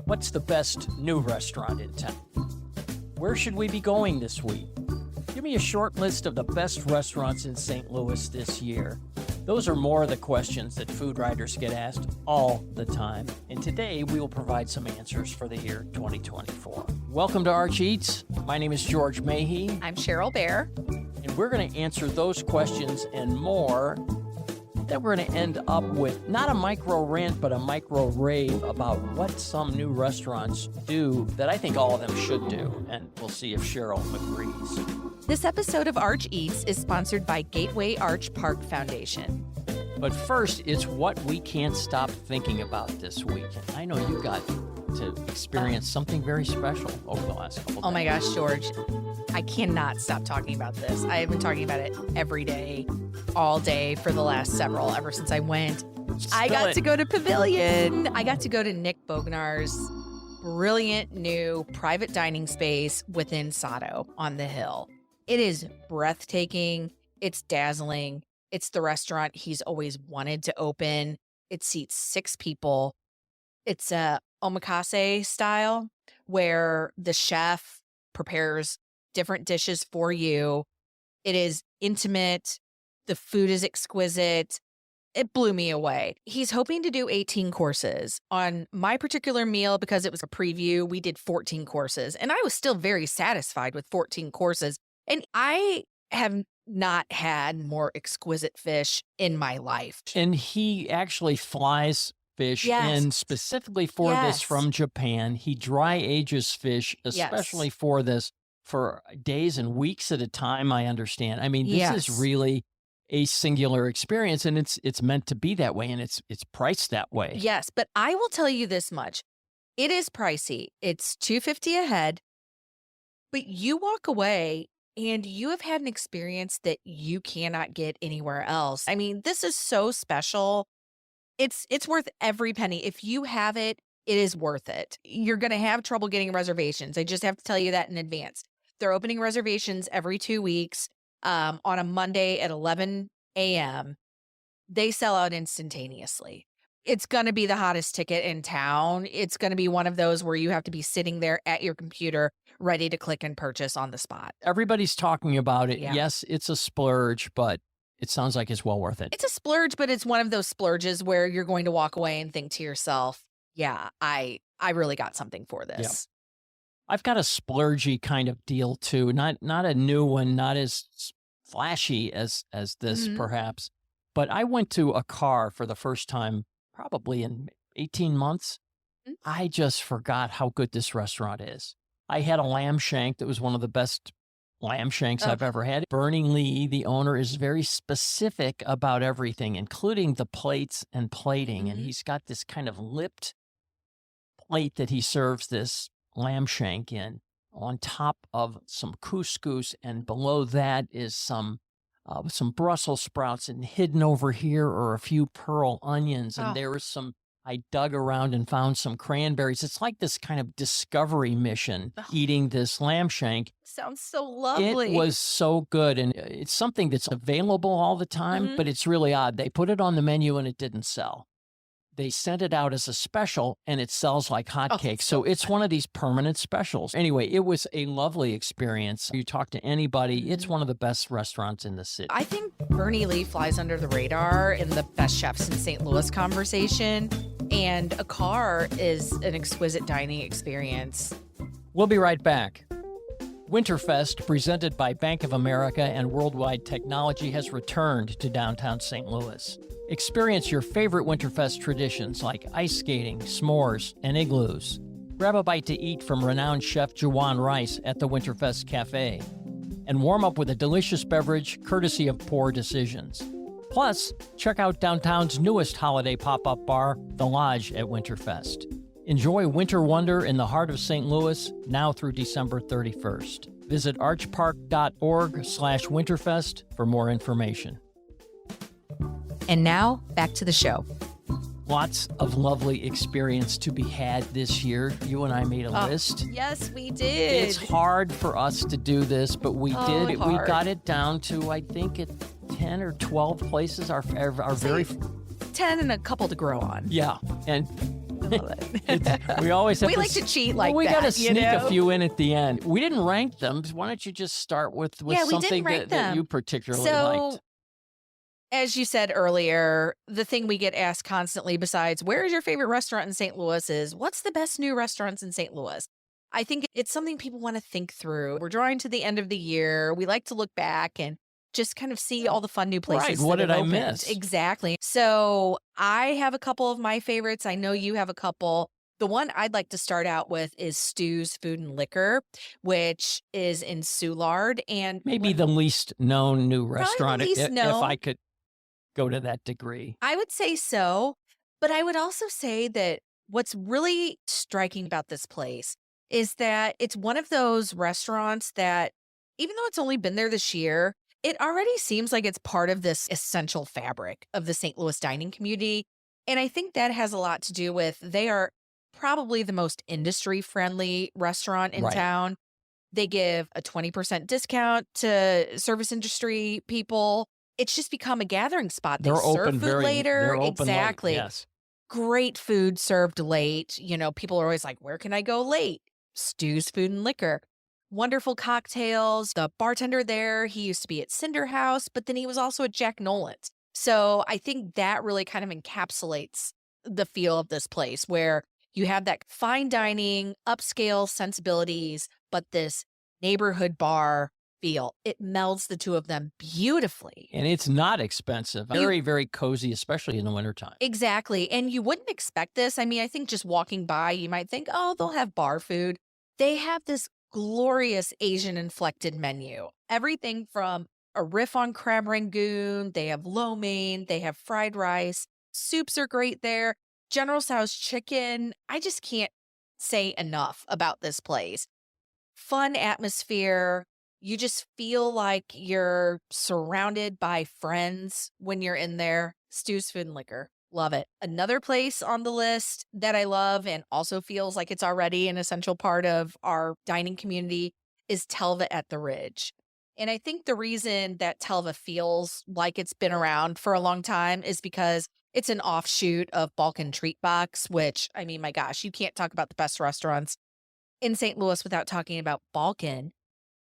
What's the best new restaurant in town? Where should we be going this week? Give me a short list of the best restaurants in St. Louis this year. Those are more of the questions that food writers get asked all the time. And today we will provide some answers for the year 2024. Welcome to Arch Eats. My name is George Mahey. I'm Cheryl Bear. And we're going to answer those questions and more. Then we're going to end up with not a micro rant, but a micro rave about what some new restaurants do that I think all of them should do. And we'll see if Cheryl agrees. This episode of Arch Eats is sponsored by Gateway Arch Park Foundation. But first, it's what we can't stop thinking about this week. And I know you got to experience something very special over the last couple of days. Oh my gosh, George. I cannot stop talking about this. I have been talking about it every day, all day for the last ever since I went. I got to go to Pavilion. I got to go to Nick Bognar's brilliant new private dining space within Sato on the Hill. It is breathtaking. It's dazzling. It's the restaurant he's always wanted to open. It seats 6 people. It's a omakase style where the chef prepares different dishes for you. It is intimate. The food is exquisite. It blew me away. He's hoping to do 18 courses. On my particular meal, because it was a preview, we did 14 courses. And I was still very satisfied with 14 courses. And I have not had more exquisite fish in my life. And he actually flies fish in specifically for this from Japan. He dry ages fish, especially for this, for days and weeks at a time, I understand. I mean, this is really a singular experience, and it's meant to be that way, and it's priced that way. Yes, but I will tell you this much. It is pricey. It's $250 a head, but you walk away and you have had an experience that you cannot get anywhere else. I mean, this is so special. It's worth every penny. If you have it, it is worth it. You're going to have trouble getting reservations. I just have to tell you that in advance. They're opening reservations every 2 weeks on a Monday at 11 a.m. They sell out instantaneously. It's going to be the hottest ticket in town. It's going to be one of those where you have to be sitting there at your computer ready to click and purchase on the spot. Everybody's talking about it. Yeah. Yes, it's a splurge, but it sounds like it's well worth it. It's a splurge, but it's one of those splurges where you're going to walk away and think to yourself, yeah, I really got something for this. Yep. I've got a splurgy kind of deal too. Not a new one, not as flashy as this perhaps. But I went to a car for the first time probably in 18 months. I just forgot how good this restaurant is. I had a lamb shank that was one of the best lamb shanks I've ever had. Bernie Lee, the owner, is very specific about everything, including the plates and plating. And he's got this kind of lipped plate that he serves this lamb shank in, on top of some couscous, and below that is some Brussels sprouts, and hidden over here are a few pearl onions, and there was some, I dug around and found some cranberries. It's like this kind of discovery mission eating this lamb shank. Sounds so lovely. It was so good, and it's something that's available all the time, but it's really odd. They put it on the menu and it didn't sell. They sent it out as a special, and it sells like hotcakes. So it's one of these permanent specials. Anyway, it was a lovely experience. You talk to anybody, it's one of the best restaurants in the city. I think Bernie Lee flies under the radar in the best chefs in St. Louis conversation, and a car is an exquisite dining experience. We'll be right back. Winterfest, presented by Bank of America and Worldwide Technology, has returned to downtown St. Louis. Experience your favorite Winterfest traditions like ice skating, s'mores, and igloos. Grab a bite to eat from renowned chef Juwan Rice at the Winterfest Cafe. And warm up with a delicious beverage courtesy of Pour Decisions. Plus, check out downtown's newest holiday pop-up bar, The Lodge at Winterfest. Enjoy winter wonder in the heart of St. Louis now through December 31st. Visit archpark.org/winterfest for more information. And now, back to the show. Lots of lovely experience to be had this year. You and I made a list. Yes, we did. It's hard for us to do this, but we did. We got it down to, I think, 10 or 12 places are very... 10 and a couple to grow on. Yeah, and love it. We always have we like to cheat like we that. got to sneak you know? a few in at the end. We didn't rank them. Why don't you just start with Yeah, we didn't something rank that you them. particularly So, liked? as you said earlier, the thing we get asked constantly besides where is your favorite restaurant in St. Louis is what's the best new restaurants in St. Louis? I think it's something people want to think through. We're drawing to the end of the year. We like to look back and just kind of see all the fun new Right. places What that did have I opened. miss? Exactly. So I have a couple of my favorites. I know you have a couple. The one I'd like to start out with is Stu's Food and Liquor, which is in Soulard. And Maybe the least known new probably restaurant, the least if known. I could go to that degree. I would say so, but I would also say that what's really striking about this place is that it's one of those restaurants that, even though it's only been there this year, it already seems like it's part of this essential fabric of the St. Louis dining community. And I think that has a lot to do with they are probably the most industry friendly restaurant in Right. town. They give a 20% discount to service industry people. It's just become a gathering spot. They They're serve open food later. They're open late, Exactly. yes. Great food served late. You know, people are always like, where can I go late? Stu's Food and Liquor. Wonderful cocktails. The bartender there, he used to be at Cinder House, but then he was also at Jack Nolan's. So I think that really kind of encapsulates the feel of this place where you have that fine dining, upscale sensibilities, but this neighborhood bar feel. It melds the two of them beautifully. And it's not expensive. Very, very cozy, especially in the wintertime. Exactly. And you wouldn't expect this. I mean, I think just walking by, you might think, oh, they'll have bar food. They have this glorious Asian inflected menu. Everything from a riff on crab rangoon, they have lo mein, they have fried rice, soups are great there. General Tso's chicken. I just can't say enough about this place. Fun atmosphere. You just feel like you're surrounded by friends when you're in there. Stu's Food and Liquor. Love it. Another place on the list that I love and also feels like it's already an essential part of our dining community is Telva at the Ridge. And I think the reason that Telva feels like it's been around for a long time is because it's an offshoot of Balkan Treat Box, which, I mean, my gosh, you can't talk about the best restaurants in St. Louis without talking about Balkan.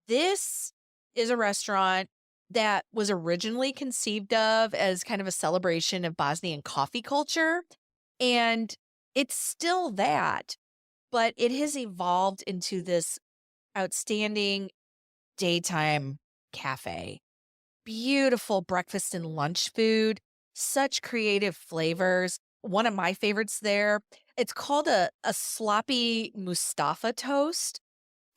This is a restaurant that was originally conceived of as kind of a celebration of Bosnian coffee culture. And it's still that, but it has evolved into this outstanding daytime cafe. Beautiful breakfast and lunch food, such creative flavors. One of my favorites there, it's called a sloppy Mustafa toast.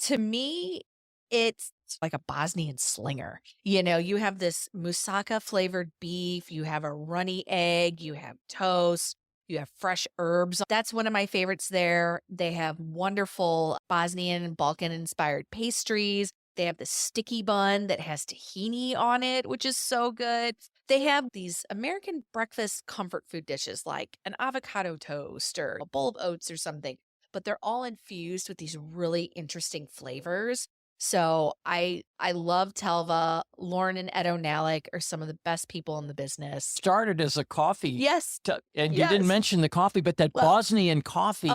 To me, it's like a Bosnian slinger. You know, you have this moussaka flavored beef, you have a runny egg, you have toast, you have fresh herbs. That's one of my favorites there. They have wonderful Bosnian and Balkan inspired pastries. They have the sticky bun that has tahini on it, which is so good. They have these American breakfast comfort food dishes like an avocado toast or a bowl of oats or something, but they're all infused with these really interesting flavors. So I love Telva. Lauren and Ed O'Nalick are some of the best people in the business. Started as a coffee. Yes. And you didn't mention the coffee, but that Bosnian coffee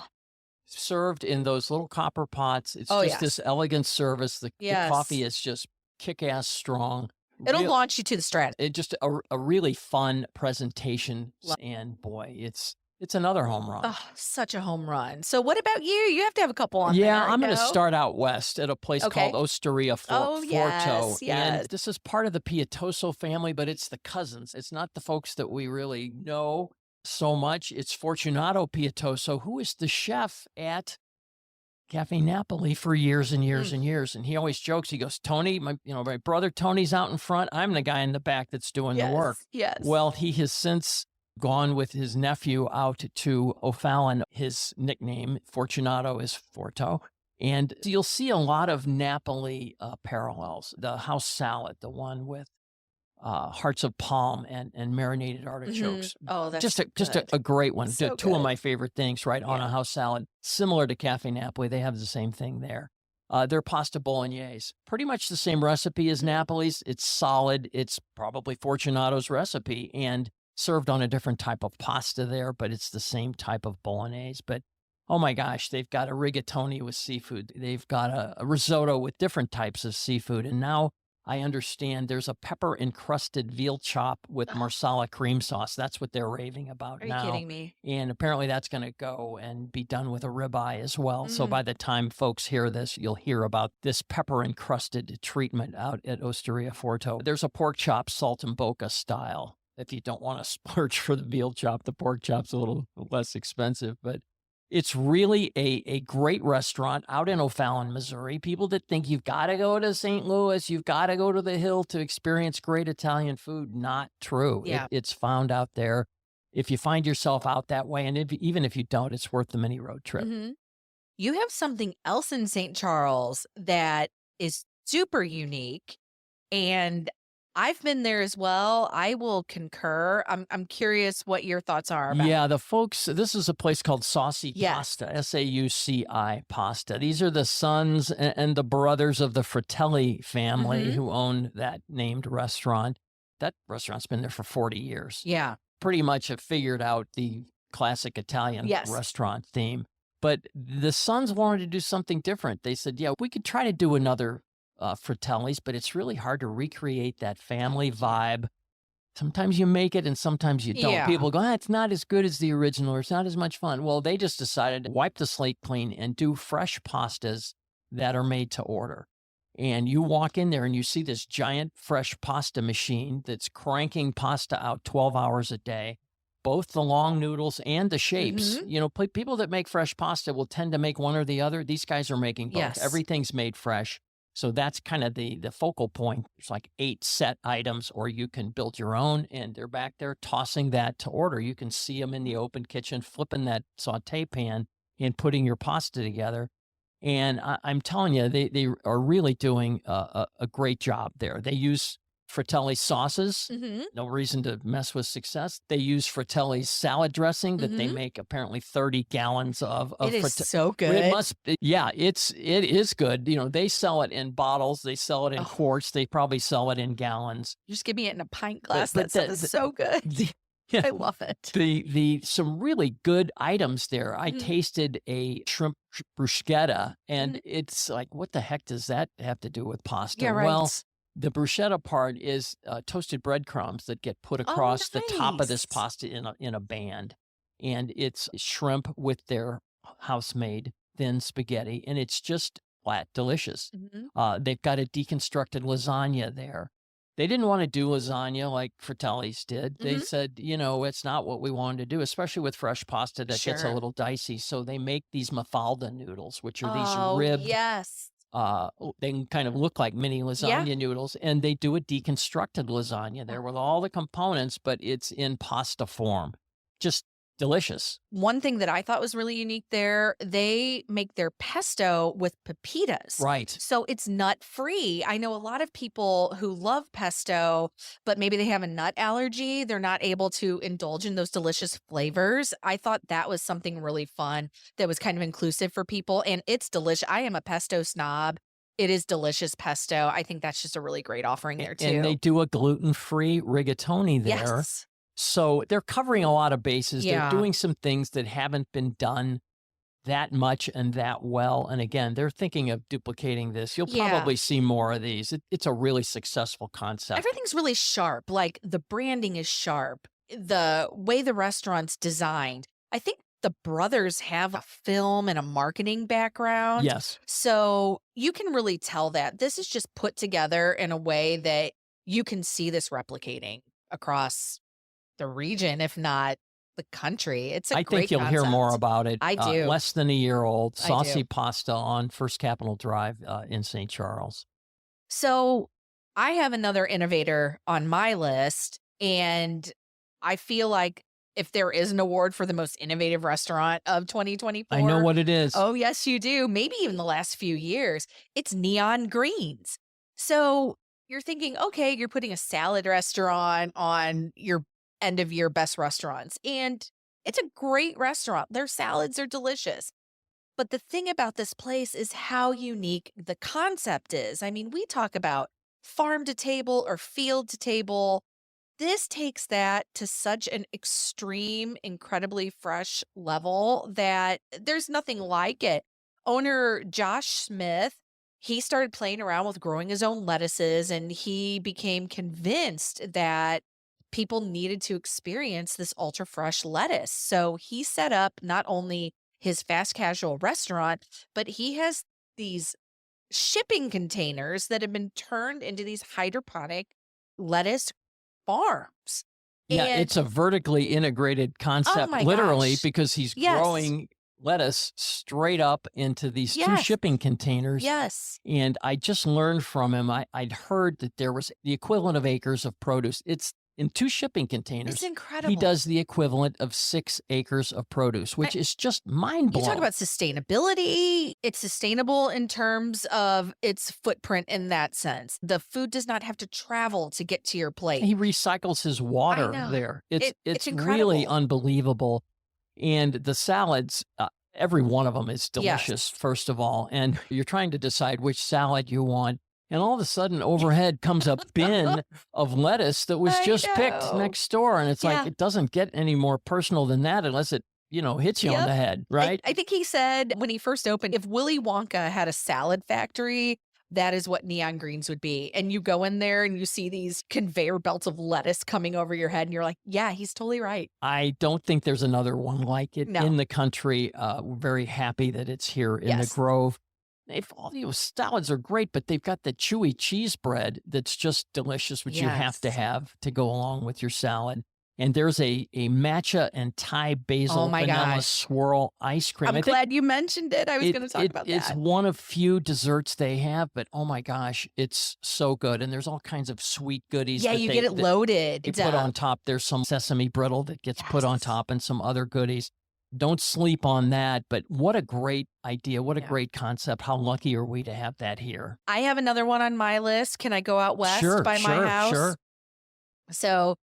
served in those little copper pots. It's just this elegant service. The coffee is just kick-ass strong. It'll launch you to the strat. It's just a really fun presentation. And boy, it's another home run. Oh, such a home run. So what about you? You have to have a couple on there. Yeah, I'm going to start out west at a place called Osteria Forto. Yes. And this is part of the Pietoso family, but it's the cousins. It's not the folks that we really know so much. It's Fortunato Pietoso, who is the chef at Cafe Napoli for years and years and years. And he always jokes, he goes, Tony, my brother Tony's out in front. I'm the guy in the back that's doing the work. Yes. Well, he has since gone with his nephew out to O'Fallon. His nickname, Fortunato, is Forto. And you'll see a lot of Napoli parallels. The house salad, the one with hearts of palm and marinated artichokes. Oh, that's just a great one. So Two of good. my favorite things, right, on a house salad. Similar to Cafe Napoli, they have the same thing there. Their pasta bolognese, pretty much the same recipe as Napoli's. It's solid. It's probably Fortunato's recipe. And served on a different type of pasta there, but it's the same type of bolognese. But oh my gosh, they've got a rigatoni with seafood. They've got a risotto with different types of seafood. And now I understand there's a pepper encrusted veal chop with Ugh, marsala cream sauce. That's what they're raving about are you now. kidding me? And apparently that's going to go and be done with a ribeye as well. So Mm. by the time folks hear this, you'll hear about this pepper encrusted treatment out at Osteria Forto. There's a pork chop salt and boca style. If you don't want to splurge for the veal chop, the pork chop's a little less expensive, but it's really a great restaurant out in O'Fallon, Missouri. People that think you've got to go to St. Louis, you've got to go to the Hill to experience great Italian food, not true. Yeah. It's found out there. If you find yourself out that way, and even if you don't, it's worth the mini road trip. Mhm. You have something else in St. Charles that is super unique, and I've been there as well. I will concur. I'm curious what your thoughts are about. Yeah, the folks, this is a place called Saucy Yes. Pasta, Sauci Pasta. These are the sons and the brothers of the Fratelli family Mhm. who own that named restaurant. That restaurant's been there for 40 years. Yeah. Pretty much have figured out the classic Italian Yes. restaurant theme. But the sons wanted to do something different. They said, yeah, we could try to do another Fratelli's, but it's really hard to recreate that family vibe. Sometimes you make it and sometimes you don't. Yeah. People go, it's not as good as the original or it's not as much fun. Well, they just decided to wipe the slate clean and do fresh pastas that are made to order. And you walk in there and you see this giant fresh pasta machine that's cranking pasta out 12 hours a day, both the long noodles and the shapes. Mhm. You know, people that make fresh pasta will tend to make one or the other. These guys are making both. Yes. Everything's made fresh. So that's kind of the focal point. It's like 8 set items, or you can build your own, and they're back there tossing that to order. You can see them in the open kitchen, flipping that saute pan and putting your pasta together. And I'm telling you, they are really doing a great job there. They use Fratelli sauces. Mhm. No reason to mess with success. They use Fratelli's salad dressing that they Mhm. make apparently 30 gallons of. It is so good. It must be, yeah, it is good. You know, they sell it in bottles, they sell it in Oh. quarts, they probably sell it in gallons. Just give me it in a pint glass. but That stuff is so good. Yeah, I love it. the some really good items there. I Mhm. tasted a shrimp bruschetta, and Mhm. it's like, what the heck does that have to do with pasta? Yeah, right. Well, the bruschetta part is toasted breadcrumbs that get put across the top of this nice. pasta in a band, and it's shrimp with their house-made thin spaghetti, and it's just flat delicious. Mhm. They've got a deconstructed lasagna there. They didn't want to do lasagna like Fratelli's did. They Mhm. said, you know, it's not what we wanted to do, especially with fresh pasta that gets a Sure. little dicey. So they make these mafalda noodles, which are these Oh, ribbed, yes. they can kind of look like mini lasagna noodles, and they do a deconstructed lasagna there with all the components, but it's in pasta form. Just delicious. One thing that I thought was really unique there, they make their pesto with pepitas. Right. So it's nut free. I know a lot of people who love pesto, but maybe they have a nut allergy. They're not able to indulge in those delicious flavors. I thought that was something really fun that was kind of inclusive for people. And it's delicious. I am a pesto snob. It is delicious pesto. I think that's just a really great offering there too. And they do a gluten-free rigatoni there. Yes. So they're covering a lot of bases. Yeah. They're doing some things that haven't been done that much and that well. And again, they're thinking of duplicating this. You'll Yeah. probably see more of these. It's a really successful concept. Everything's really sharp. Like the branding is sharp. The way the restaurant's designed. I think the brothers have a film and a marketing background. Yes. So you can really tell that this is just put together in a way that you can see this replicating across the region, if not the country. It's a I great think you'll hear more concept. about it. I do. Less than a year old. I do. Saucy Pasta on First Capitol Drive in St. Charles. So I have another innovator on my list, and I feel like if there is an award for the most innovative restaurant of 2024. I know what it is. Oh, yes, you do. Maybe even the last few years. It's Neon Greens. So you're thinking, okay, you're putting a salad restaurant on your end of your best restaurants. And it's a great restaurant. Their salads are delicious. But the thing about this place is how unique the concept is. I mean, we talk about farm to table or field to table. This takes that to such an extreme, incredibly fresh level that there's nothing like it. Owner Josh Smith, he started playing around with growing his own lettuces and he became convinced that people needed to experience this ultra fresh lettuce. So he set up not only his fast casual restaurant, but he has these shipping containers that have been turned into these hydroponic lettuce farms. Yeah, And it's a vertically integrated oh concept, my literally, gosh. because he's Yes. growing lettuce straight up into these 2 Yes. shipping containers. Yes. And I just learned from him, I'd heard that there was the equivalent of acres of produce. It's in 2 shipping It's containers. He incredible. does the equivalent of 6 acres of produce, I which is just You talk mind-blowing. about sustainability. It's sustainable in terms of its footprint in that sense. The food does not have to travel to get to your plate. He recycles his I water know. there. It's It's it's really incredible. unbelievable. And the salads, every one of them is delicious, Yes. first of all. And you're trying to decide which salad you want. And all of a sudden, overhead comes a bin of lettuce that was I just picked know. next door. And it's like, Yeah. it doesn't get any more personal than that unless it, hits you on Yep. the head, I right? I think he said when he first opened, if Willy Wonka had a salad factory, that is what Neon Greens would be. And you go in there and you see these conveyor belts of lettuce coming over your head, and you're like, yeah, he's totally right. I don't think there's another one like it No. in the country. We're very happy that it's here in the Yes. Grove. They've all salads are great, but they've got the chewy cheese bread that's just delicious, which you have Yes. to go along with your salad. And there's a matcha and Thai Oh basil my vanilla gosh. swirl ice cream. I'm I think glad you mentioned it. I was going to talk about it's that. one of few desserts they have, but oh my gosh, it's so good. And there's all kinds of sweet goodies Yeah, that you get it loaded. they put on top. There's some sesame brittle that gets put on Yes. top and some other goodies. Don't sleep on that, but what a great idea. What a Yeah. great concept. How lucky are we to have that here? I have another one on my list. Can I go out west Sure, by my sure, house? sure. So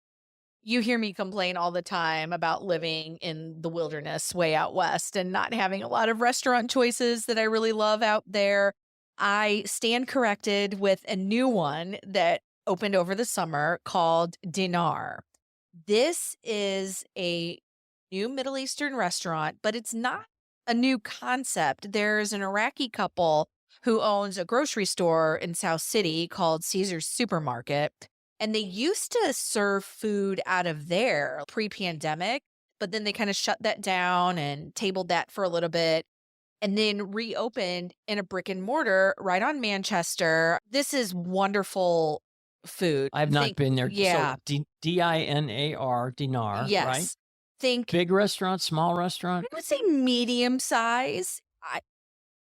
you hear me complain all the time about living in the wilderness way out west and not having a lot of restaurant choices that I really love out there. I stand corrected with a new one that opened over the summer called Dinar. This is a new Middle Eastern restaurant, but it's not a new concept. There's an Iraqi couple who owns a grocery store in South City called Caesar's Supermarket. And they used to serve food out of there pre-pandemic, but then they kind of shut that down and tabled that for a little bit and then reopened in a brick and mortar right on Manchester. This is wonderful food. I've not been there. Yeah. So Dinar, dinar, right? Yes. Think Big restaurant, small restaurant? I would say medium size.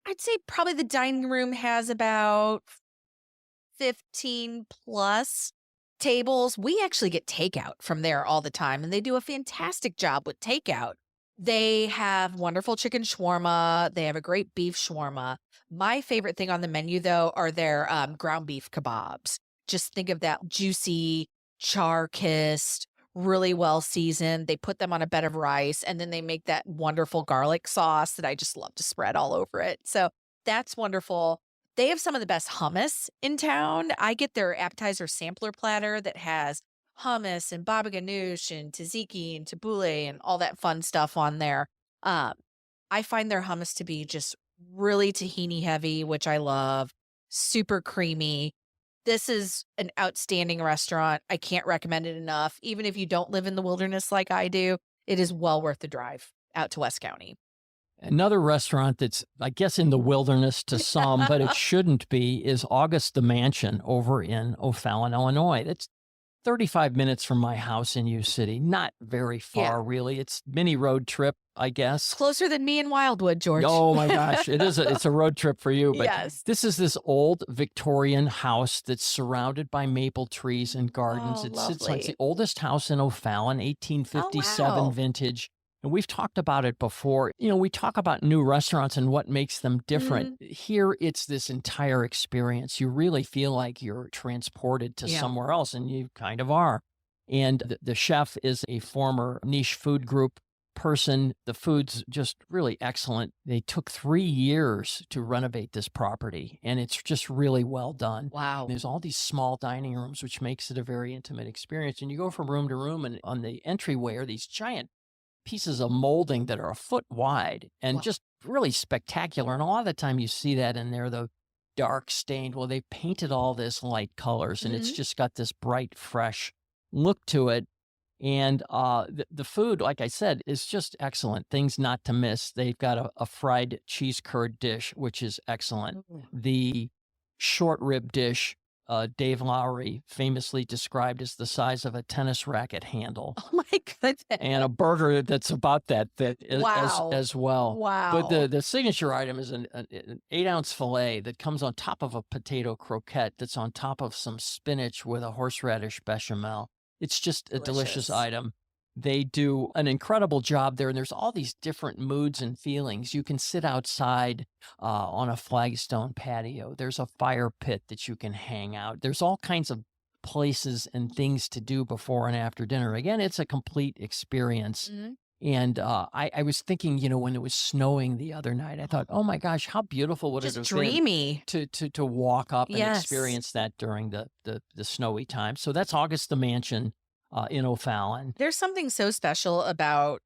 I'd say probably the dining room has about 15 plus tables. We actually get takeout from there all the time, and they do a fantastic job with takeout. They have wonderful chicken shawarma. They have a great beef shawarma. My favorite thing on the menu, though, are their ground beef kebabs. Just think of that juicy, char-kissed, really well seasoned. They put them on a bed of rice, and then they make that wonderful garlic sauce that I just love to spread all over it. So that's wonderful. They have some of the best hummus in town. I get their appetizer sampler platter that has hummus and baba ganoush and tzatziki and tabbouleh and all that fun stuff on there. I find their hummus to be just really tahini heavy, which I love, super creamy. This is an outstanding restaurant. I can't recommend it enough. Even if you don't live in the wilderness like I do, it is well worth the drive out to West County. Another restaurant that's, I guess, in the wilderness to some, but it shouldn't be, is August the Mansion over in O'Fallon, Illinois. It's 35 minutes from my house in U City. Not very far, really. It's mini road trip, I guess. Closer than me in Wildwood, George. Oh my gosh, it's a road trip for you. But Yes. this is this old Victorian house that's surrounded by maple trees and gardens. Oh, It's like lovely. the oldest house in O'Fallon, 1857 wow. vintage. And we've talked about it before. We talk about new restaurants and what makes them different. Here, it's this entire experience. You really feel like you're transported to Yeah. somewhere else, and you kind of are. And the chef is a former niche food group person. The food's just really excellent. They took 3 years to renovate this property, and it's just really well done. Wow. There's all these small dining rooms, which makes it a very intimate experience. And you go from room to room, and on the entryway are these giant pieces of molding that are a foot wide and Wow. just really spectacular. And a lot of the time you see that in there, the dark stained. Well, they painted all this light colors, and it's just got this bright, fresh look to it. And the food, like I said, is just excellent. Things not to miss. They've got a fried cheese curd dish, which is excellent. The short rib dish, Dave Lowry famously described as the size of a tennis racket handle. Oh my goodness. And a burger that's about that thick Wow. as well. Wow. But the signature item is an 8-ounce filet that comes on top of a potato croquette that's on top of some spinach with a horseradish bechamel. It's just a delicious item. They do an incredible job there, and there's all these different moods and feelings. You can sit outside on a flagstone patio. There's a fire pit that you can hang out. There's all kinds of places and things to do before and after dinner. Again, it's a complete experience. And I was thinking, when it was snowing the other night, I thought, oh my gosh, how beautiful would it have dreamy been to walk up and experience that during the snowy time. So that's August the Mansion in O'Fallon. There's something so special about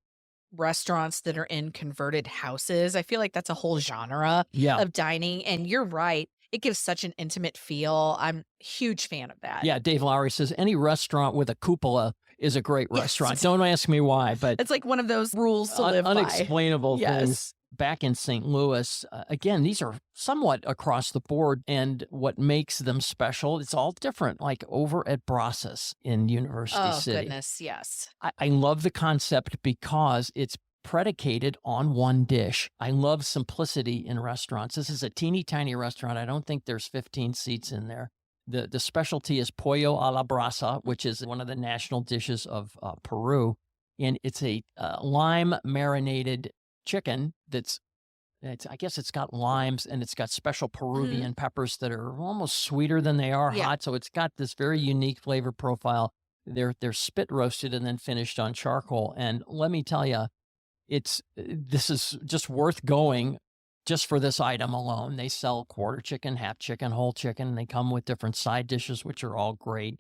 restaurants that are in converted houses. I feel like that's a whole genre of dining. And you're right. It gives such an intimate feel. I'm a huge fan of that. Yeah, Dave Lowry says any restaurant with a cupola is a great restaurant. Don't ask me why, but it's like one of those rules to live by. Unexplainable things. Back in St. Louis, again, these are somewhat across the board, and what makes them special, it's all different, like over at Brazos in University City. Oh, goodness, yes. I love the concept because it's predicated on one dish. I love simplicity in restaurants. This is a teeny tiny restaurant. I don't think there's 15 seats in there. The specialty is pollo a la brasa, which is one of the national dishes of Peru. And it's a lime marinated chicken I guess it's got limes, and it's got special Peruvian peppers that are almost sweeter than they are hot. So it's got this very unique flavor profile. They're spit roasted and then finished on charcoal. And let me tell you, this is just worth going just for this item alone. They sell quarter chicken, half chicken, whole chicken. They come with different side dishes, which are all great.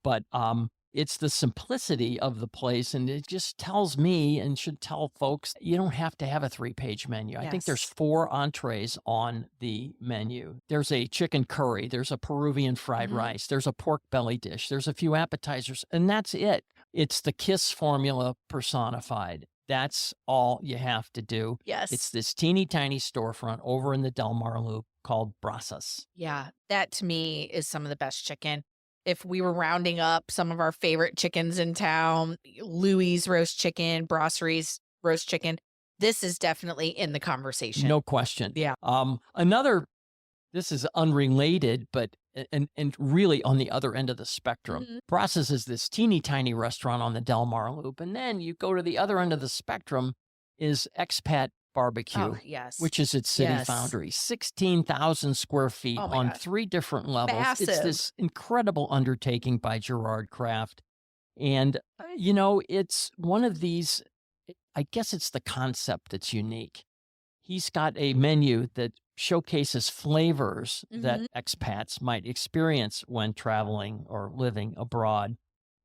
But it's the simplicity of the place, and it just tells me, and should tell folks, you don't have to have a 3-page menu. I think there's 4 entrees on the menu. There's a chicken curry. There's a Peruvian fried rice. There's a pork belly dish. There's a few appetizers, and that's it. It's the KISS formula personified. That's all you have to do. Yes. It's this teeny tiny storefront over in the Del Mar Loop called Brazos. Yeah, that to me is some of the best chicken. If we were rounding up some of our favorite chickens in town, Louis' roast chicken, Brasserie's roast chicken, this is definitely in the conversation. No question. Yeah. This is unrelated, but and really on the other end of the spectrum. Brazos is this teeny tiny restaurant on the Del Mar Loop, and then you go to the other end of the spectrum is Expat Barbecue, which is at City Foundry, 16,000 square feet on 3 different levels. Massive. It's this incredible undertaking by Gerard Kraft. And, it's one of these, I guess it's the concept that's unique. He's got a menu that showcases flavors that expats might experience when traveling or living abroad.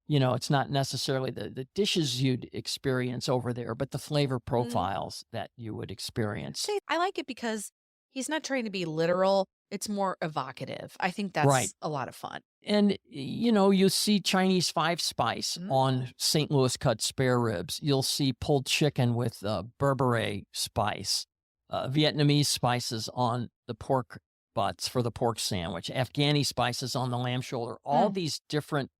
It's not necessarily the dishes you'd experience over there, but the flavor profiles that you would experience. See, I like it because he's not trying to be literal. It's more evocative. I think that's a lot of fun. And, you see Chinese 5-spice on St. Louis cut spare ribs. You'll see pulled chicken with berbere spice, Vietnamese spices on the pork butts for the pork sandwich, Afghani spices on the lamb shoulder, all these different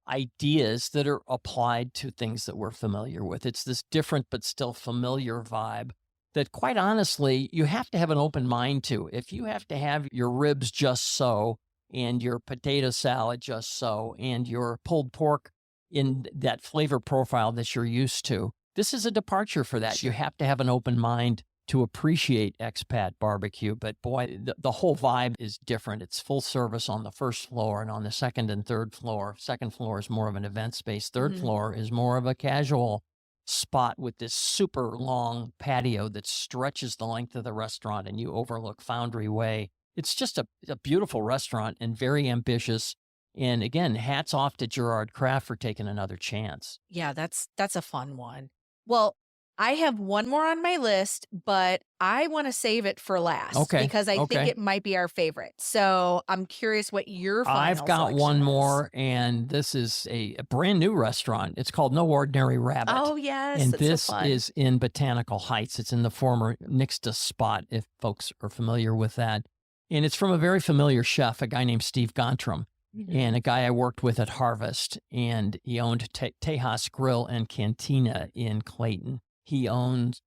ideas that are applied to things that we're familiar with. It's this different but still familiar vibe that, quite honestly, you have to have an open mind to. If you have to have your ribs just so, and your potato salad just so, and your pulled pork in that flavor profile that you're used to, this is a departure for that. You have to have an open mind to appreciate expat barbecue. But boy, the whole vibe is different. It's full service on the first floor, and on the second and third floor. Second floor is more of an event space. Third floor is more of a casual spot with this super long patio that stretches the length of the restaurant, and you overlook Foundry Way. It's just a beautiful restaurant and very ambitious. And again, hats off to Gerard Kraft for taking another chance. Yeah, that's a fun one. Well, I have one more on my list, but I want to save it for last because I think it might be our favorite. So I'm curious what your final I've got selection one is. more, and this is a brand new restaurant. It's called No Ordinary Rabbit. Oh, yes. And that's so this fun. is in Botanical Heights. It's in the former Nixta spot, if folks are familiar with that. And it's from a very familiar chef, a guy named Steve Gontram, and a guy I worked with at Harvest. And he owned Tejas Grill and Cantina in Clayton. He owns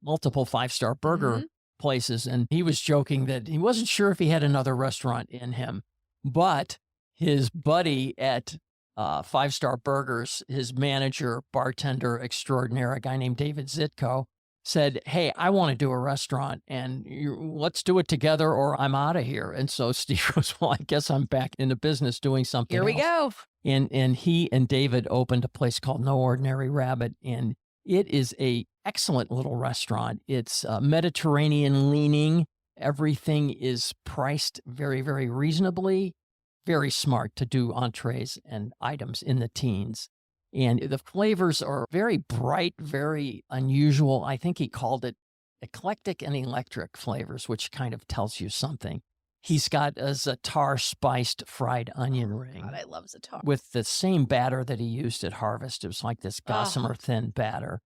multiple five-star burger places. And he was joking that he wasn't sure if he had another restaurant in him. But his buddy at Five Star Burgers, his manager, bartender extraordinaire, a guy named David Zitko, said, "Hey, I want to do a restaurant, and let's do it together or I'm out of here." And so Steve goes, "Well, I guess I'm back in the business doing something Here we else." go. And he and David opened a place called No Ordinary Rabbit, and it is a excellent little restaurant. It's Mediterranean leaning. Everything is priced very, very reasonably. Very smart to do entrees and items in the teens. And the flavors are very bright, very unusual. I think he called it eclectic and electric flavors, which kind of tells you something. He's got a za'atar spiced fried onion ring. God, I love za'atar. With the same batter that he used at Harvest. It was like this gossamer thin batter.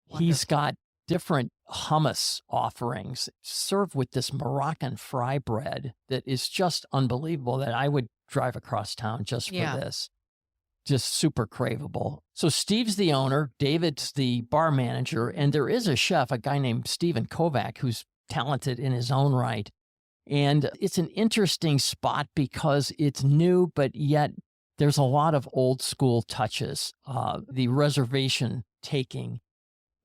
Wonderful. He's got different hummus offerings served with this Moroccan fry bread that is just unbelievable, that I would drive across town just for this. Just super craveable. So Steve's the owner, David's the bar manager, and there is a chef, a guy named Stephen Kovac, who's talented in his own right. And it's an interesting spot because it's new, but yet there's a lot of old school touches. The reservation taking,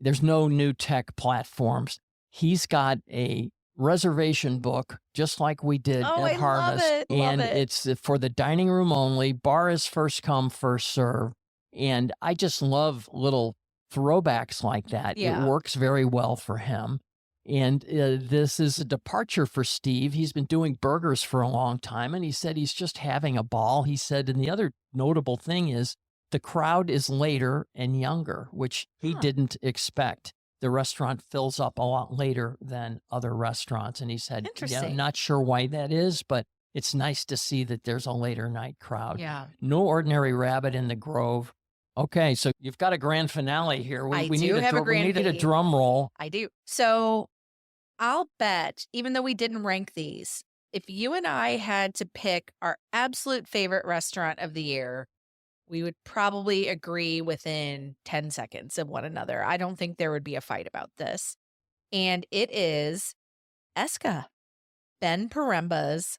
there's no new tech platforms. He's got a reservation book, just like we did at Harvest. Love it. It's for the dining room only. Bar is first come, first serve. And I just love little throwbacks like that. Yeah. It works very well for him. And this is a departure for Steve. He's been doing burgers for a long time, and he said he's just having a ball. He said, and the other notable thing is the crowd is later and younger, which he didn't expect. The restaurant fills up a lot later than other restaurants. And he said, I'm not sure why that is, but it's nice to see that there's a later night crowd. Yeah. No Ordinary Rabbit in the Grove. Okay, so you've got a grand finale here. We need a drum roll. I do. So I'll bet, even though we didn't rank these, if you and I had to pick our absolute favorite restaurant of the year, we would probably agree within 10 seconds of one another. I don't think there would be a fight about this. And it is Esca, Ben Paremba's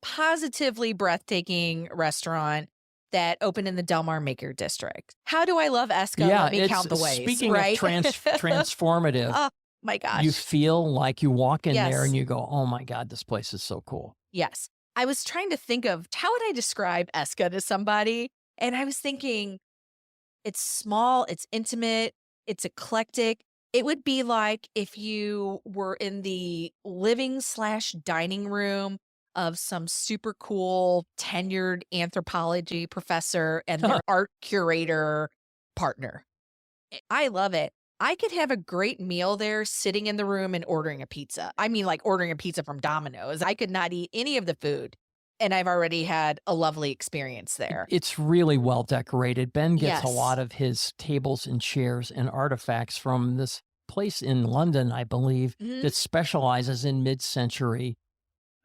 positively breathtaking restaurant that opened in the Del Mar Maker District. How do I love Esca? Yeah, let me count the ways. Speaking right? of transformative, oh my gosh. You feel like you walk in there and you go, oh my God, this place is so cool. Yes. I was trying to think of how would I describe Esca to somebody? And I was thinking, it's small, it's intimate, it's eclectic. It would be like if you were in the living/dining room of some super cool tenured anthropology professor and their art curator partner. I love it. I could have a great meal there sitting in the room and ordering a pizza. I mean, like ordering a pizza from Domino's. I could not eat any of the food, and I've already had a lovely experience there. It's really well decorated. Ben gets a lot of his tables and chairs and artifacts from this place in London, I believe, that specializes in mid-century,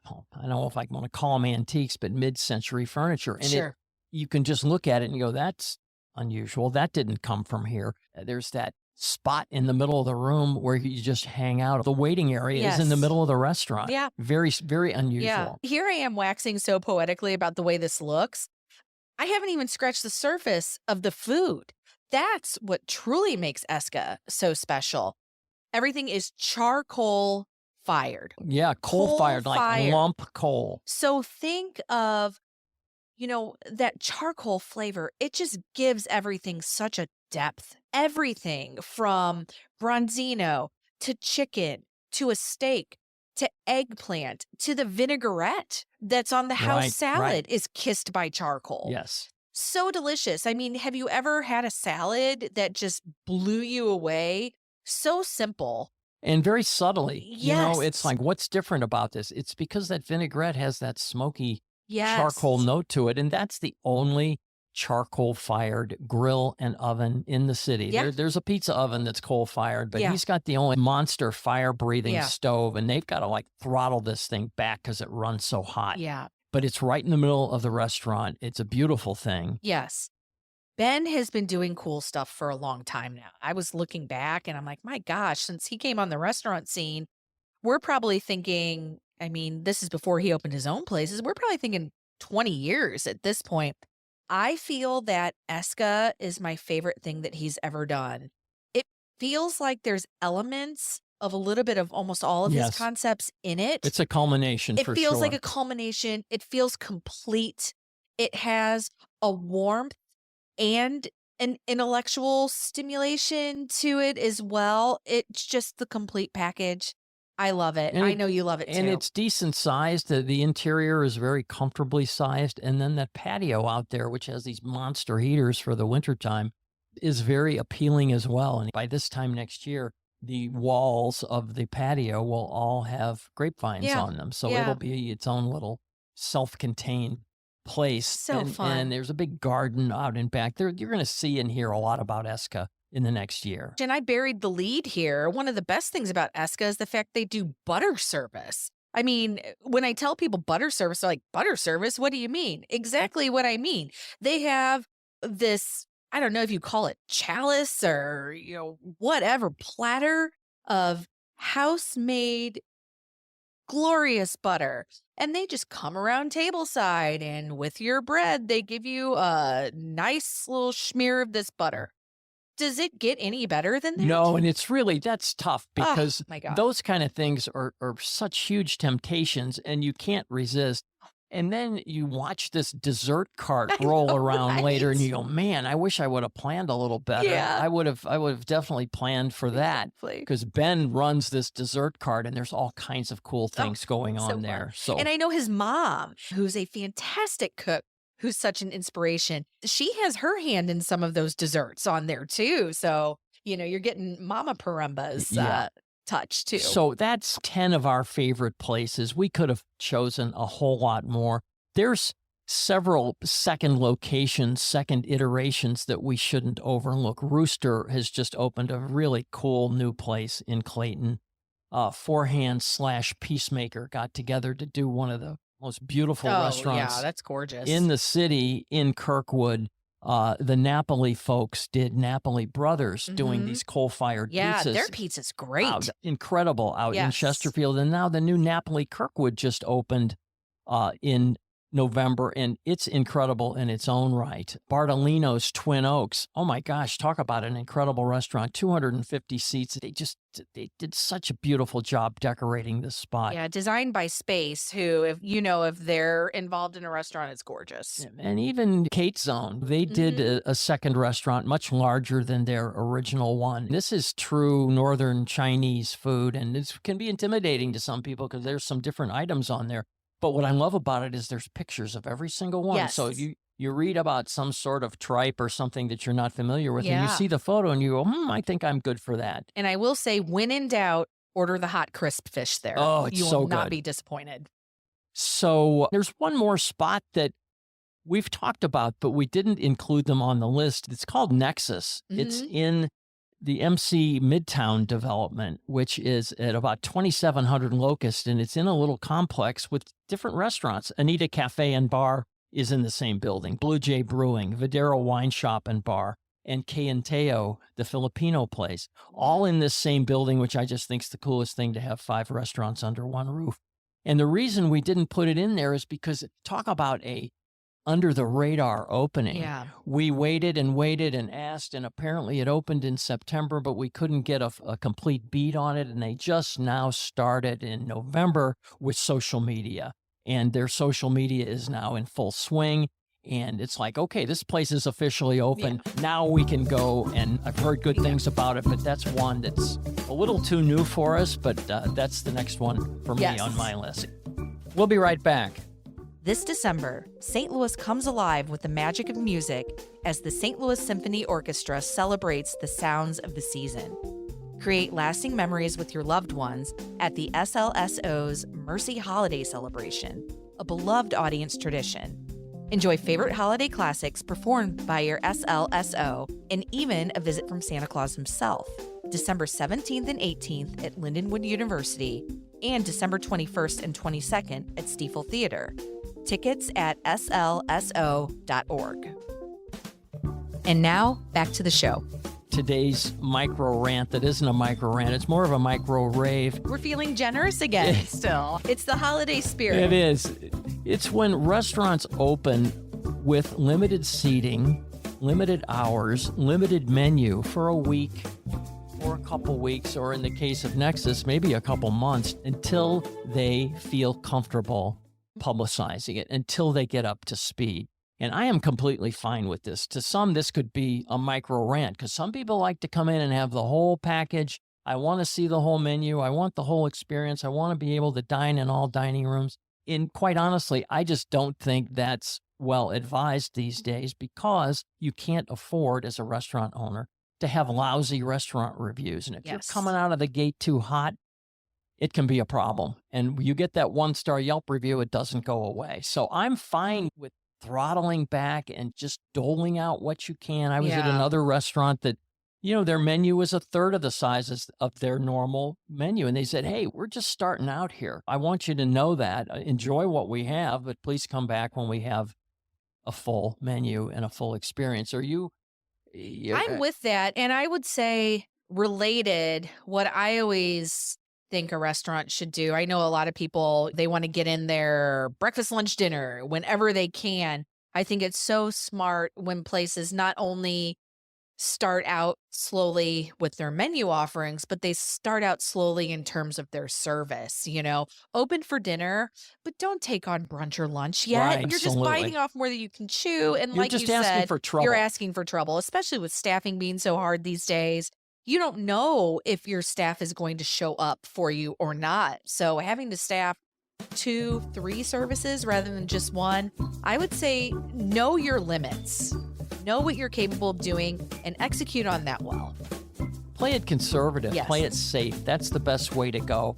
I don't know if I want to call them antiques, but mid-century furniture. And you can just look at it and you go, that's unusual. That didn't come from here. There's that spot in the middle of the room where you just hang out. The waiting area is in the middle of the restaurant. Yeah. Very, very unusual. Yeah. Here I am waxing so poetically about the way this looks. I haven't even scratched the surface of the food. That's what truly makes Esca so special. Everything is charcoal fired. Yeah, coal fired, like lump coal. So think of, that charcoal flavor. It just gives everything such a depth everything from bronzino to chicken to a steak to eggplant to the vinaigrette that's on the house Right, right. salad is kissed by charcoal. Yes. So delicious. I mean, have you ever had a salad that just blew you away? So simple. And very subtly, it's Yes. like, what's different about this? It's because that vinaigrette has that smoky charcoal Yes. note to it. And that's the only charcoal fired grill and oven in the city. Yeah. There's a pizza oven that's coal fired, but Yeah. he's got the only monster fire breathing Yeah. stove. And they've got to like throttle this thing back because it runs so hot. Yeah. But it's right in the middle of the restaurant. It's a beautiful thing. Yes. Ben has been doing cool stuff for a long time now. I was looking back and I'm like, my gosh, since he came on the restaurant scene, we're probably thinking, I mean, this is before he opened his own places. We're probably thinking 20 years at this point. I feel that Eska is my favorite thing that he's ever done. It feels like there's elements of a little bit of almost all of his Yes. concepts in it. It's a culmination It for feels sure. like a culmination. It feels complete. It has a warmth and an intellectual stimulation to it as well. It's just the complete package. I love it. And I it- know you love it too. And it's decent sized. The interior is very comfortably sized. And then that patio out there, which has these monster heaters for the wintertime, is very appealing as well. And by this time next year, the walls of the patio will all have grapevines Yeah. on them. So Yeah. it'll be its own little self-contained place. So fun. And there's a big garden out in back there. You're going to see and hear a lot about Eska in the next year. And I buried the lead here. One of the best things about Eska is the fact they do butter service. I mean, when I tell people butter service, they're like, butter service? What do you mean? Exactly what I mean. They have this, I don't know if you call it chalice or, whatever, platter of house-made glorious butter. And they just come around tableside, and with your bread, they give you a nice little smear of this butter. Does it get any better than that? No, and that's tough because my God. those kind of things are such huge temptations and you can't resist. And then you watch this dessert cart roll know, around later and right? you go, man, I wish I would have planned a little better. Yeah. I would have definitely planned for that Exactly. because Ben runs this dessert cart and there's all kinds of cool things going so on fun. there. So And I know his mom, who's a fantastic cook, who's such an inspiration. She has her hand in some of those desserts on there too. So, you're getting Mama Parumba's Yeah. touch too. So that's 10 of our favorite places. We could have chosen a whole lot more. There's several second locations, second iterations that we shouldn't overlook. Rooster has just opened a really cool new place in Clayton. Forehand/Peacemaker got together to do one of the most beautiful restaurants yeah, that's gorgeous. in the city in Kirkwood. The Napoli folks did Napoli Brothers doing Mhm. these coal-fired yeah, pizzas. their pizza's great. Incredible out in Yes. Chesterfield. And now the new Napoli Kirkwood just opened in November, and it's incredible in its own right. Bartolino's Twin Oaks. Oh my gosh, talk about an incredible restaurant. 250 seats. They did such a beautiful job decorating this spot. Yeah, designed by Space, who, if they're involved in a restaurant, it's gorgeous. And even Kate Zone, they did a second restaurant much larger than their original one. This is true Northern Chinese food, and it can be intimidating to some people because there's some different items on there. But what I love about it is there's pictures of every single one. Yes. So you read about some sort of tripe or something that you're not familiar with, and Yeah. you see the photo and you go, I think I'm good for that. And I will say, when in doubt, order the hot crisp fish there. Oh, it's you so will not good. be disappointed. So there's one more spot that we've talked about, but we didn't include them on the list. It's called Nexus. It's in the MC Midtown development, which is at about 2,700 Locust, and it's in a little complex with different restaurants. Anita Cafe and Bar is in the same building. Blue Jay Brewing, Videro Wine Shop and Bar, and Teo, the Filipino place, all in this same building, which I just think is the coolest thing to have 5 restaurants under one roof. And the reason we didn't put it in there is because talk about a under the radar opening. Yeah. We waited and asked, and apparently it opened in September, but we couldn't get a complete beat on it. And they just now started in November with social media, and their social media is now in full swing. And it's like, okay, this place is officially open. Yeah. Now we can go, and I've heard good things about it, but that's one that's a little too new for us, but that's the next one for me on my list. We'll be right back. This December, St. Louis comes alive with the magic of music as the St. Louis Symphony Orchestra celebrates the sounds of the season. Create lasting memories with your loved ones at the SLSO's Mercy Holiday Celebration, a beloved audience tradition. Enjoy favorite holiday classics performed by your SLSO and even a visit from Santa Claus himself, December 17th and 18th at Lindenwood University and December 21st and 22nd at Stiefel Theater. Tickets at slso.org. And now, back to the show. Today's micro rant that isn't a micro rant, it's more of a micro rave. We're feeling generous again still. It's the holiday spirit. It is. It's when restaurants open with limited seating, limited hours, limited menu for a week or a couple weeks, or in the case of Nexus, maybe a couple months, until they feel comfortable publicizing it, until they get up to speed. And I am completely fine with this. To some, this could be a micro rant, because some people like to come in and have the whole package. I want to see the whole menu. I want the whole experience. I want to be able to dine in all dining rooms. And quite honestly, I just don't think that's well advised these days, because you can't afford, as a restaurant owner, to have lousy restaurant reviews. And if you're coming out of the gate too hot, it can be a problem. And you get that 1-star Yelp review, it doesn't go away. So I'm fine with throttling back and just doling out what you can. I was at another restaurant that, their menu was a third of the size of their normal menu. And they said, hey, we're just starting out here. I want you to know that. Enjoy what we have, but please come back when we have a full menu and a full experience. I'm with that. And I would say, related, what I always think a restaurant should do. I know a lot of people, they want to get in their breakfast, lunch, dinner whenever they can. I think it's so smart when places not only start out slowly with their menu offerings, but they start out slowly in terms of their service, open for dinner, but don't take on brunch or lunch yet. Right, you're absolutely. Just biting off more than you can chew. And you're like just you asking said, for trouble. You're asking for trouble, especially with staffing being so hard these days. You don't know if your staff is going to show up for you or not. So having to staff 2, 3 services rather than just one, I would say know your limits. Know what you're capable of doing and execute on that well. Play it conservative. Yes. Play it safe. That's the best way to go.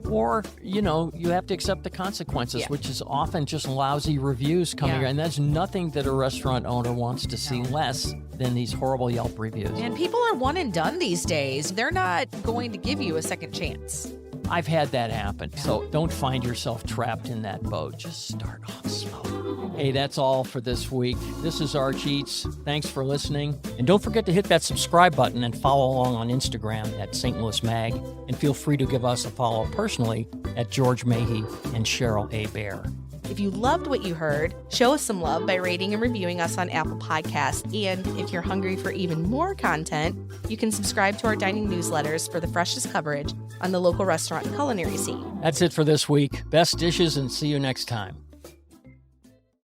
Or, you have to accept the consequences, which is often just lousy reviews coming. And that's nothing that a restaurant owner wants to see less than these horrible Yelp reviews. And people are one and done these days. They're not going to give you a second chance. I've had that happen. So don't find yourself trapped in that boat. Just start off slow. Hey, that's all for this week. This is Arch Eats. Thanks for listening. And don't forget to hit that subscribe button and follow along on Instagram at St. Louis Mag. And feel free to give us a follow personally at George Mahey and Cheryl A. Bear. If you loved what you heard, show us some love by rating and reviewing us on Apple Podcasts. And if you're hungry for even more content, you can subscribe to our dining newsletters for the freshest coverage on the local restaurant and culinary scene. That's it for this week. Best dishes, and see you next time.